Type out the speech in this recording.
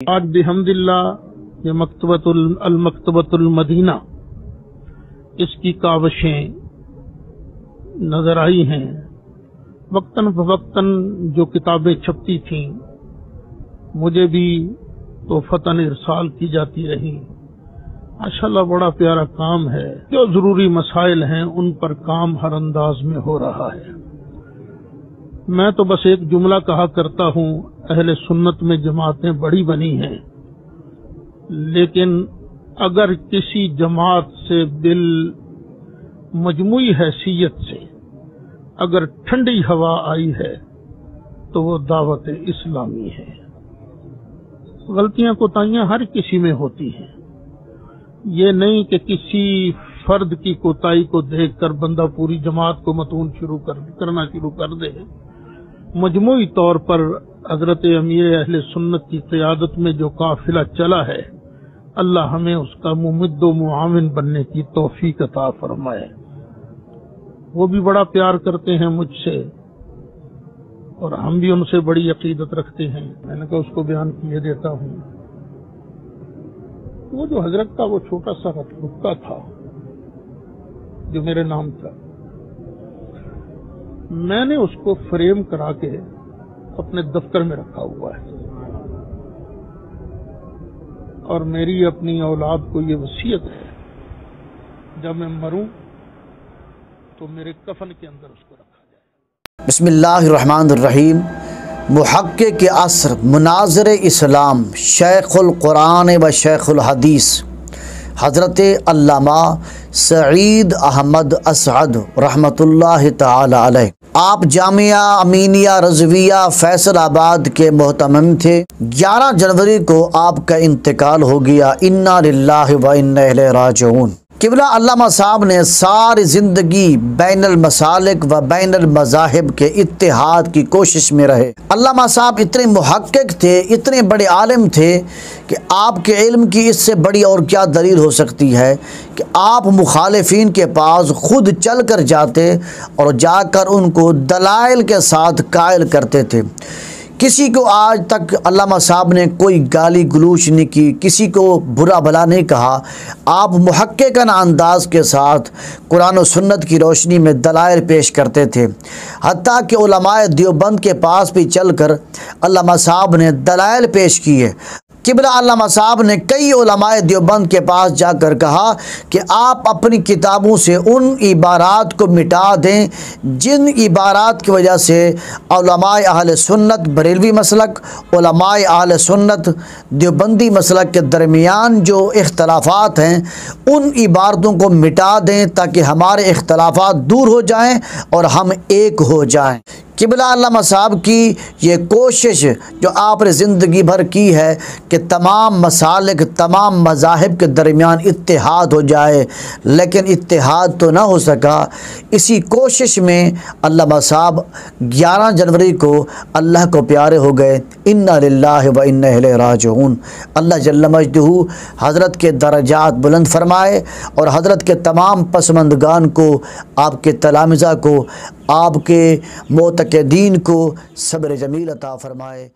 آج بحمداللہ یہ المکتبۃ المدینہ اس کی کاوشیں نظر آئی ہیں۔ وقتاً فوقتاً جو کتابیں چھپتی تھیں مجھے بھی تحفتاً ارسال کی جاتی رہی۔ ماشاءاللہ بڑا پیارا کام ہے۔ جو ضروری مسائل ہیں ان پر کام ہر انداز میں ہو رہا ہے۔ میں تو بس ایک جملہ کہا کرتا ہوں، اہل سنت میں جماعتیں بڑی بنی ہیں، لیکن اگر کسی جماعت سے مجموعی حیثیت سے اگر ٹھنڈی ہوا آئی ہے تو وہ دعوت اسلامی ہے۔ غلطیاں کوتاہیاں ہر کسی میں ہوتی ہیں، یہ نہیں کہ کسی فرد کی کوتاہی کو دیکھ کر بندہ پوری جماعت کو متون کرنا شروع کر دے۔ مجموعی طور پر حضرت امیر اہل سنت کی قیادت میں جو قافلہ چلا ہے، اللہ ہمیں اس کا ممد و معاون بننے کی توفیق عطا فرمائے۔ وہ بھی بڑا پیار کرتے ہیں مجھ سے اور ہم بھی ان سے بڑی عقیدت رکھتے ہیں۔ میں نے کہا اس کو بیان کیے دیتا ہوں۔ وہ جو حضرت کا وہ چھوٹا سا رکا تھا جو میرے نام تھا، میں نے اس کو فریم کرا کے اپنے دفتر میں رکھا ہوا ہے، اور میری اپنی اولاد کو یہ وصیت ہے جب میں مروں تو میرے کفن کے اندر اس کو رکھا جائے۔ بسم اللہ الرحمن الرحیم۔ محقق عصر، مناظر اسلام، شیخ القرآن و شیخ الحدیث حضرت علامہ سعید احمد اسعد رحمۃ اللہ تعالی علیہ، آپ جامعہ امینیہ رضویہ فیصل آباد کے محتمم تھے۔ 11 جنوری کو آپ کا انتقال ہو گیا۔ انا للہ و انا الیہ راجعون۔ قبلہ علامہ صاحب نے ساری زندگی بین المسالک و بین المذاہب کے اتحاد کی کوشش میں رہے۔ علامہ صاحب اتنے محقق تھے، اتنے بڑے عالم تھے کہ آپ کے علم کی اس سے بڑی اور کیا دلیل ہو سکتی ہے کہ آپ مخالفین کے پاس خود چل کر جاتے اور جا کر ان کو دلائل کے ساتھ قائل کرتے تھے۔ کسی کو آج تک علامہ صاحب نے کوئی گالی گلوچ نہیں کی، کسی کو برا بھلا نہیں کہا۔ آپ محققانہ انداز کے ساتھ قرآن و سنت کی روشنی میں دلائل پیش کرتے تھے، حتیٰ کہ علماء دیوبند کے پاس بھی چل کر علامہ صاحب نے دلائل پیش کیے۔ قبلہ علامہ صاحب نے کئی علماء دیوبند کے پاس جا کر کہا کہ آپ اپنی کتابوں سے ان عبارات کو مٹا دیں جن عبارات کی وجہ سے علماء اہل سنت بریلوی مسلک، علماء اہل سنت دیوبندی مسلک کے درمیان جو اختلافات ہیں ان عبارتوں کو مٹا دیں تاکہ ہمارے اختلافات دور ہو جائیں اور ہم ایک ہو جائیں۔ قبلہ علامہ صاحب کی یہ کوشش جو آپ نے زندگی بھر کی ہے کہ تمام مسالک، تمام مذاہب کے درمیان اتحاد ہو جائے، لیکن اتحاد تو نہ ہو سکا۔ اسی کوشش میں علامہ صاحب 11 جنوری کو اللہ کو پیارے ہو گئے۔ انا للہ و انا الیہ راجعون۔ اللہ جل مجدہ حضرت کے درجات بلند فرمائے اور حضرت کے تمام پسماندگان کو، آپ کے تلامذہ کو، آپ کے معتقدین کو صبر جمیل عطا فرمائے۔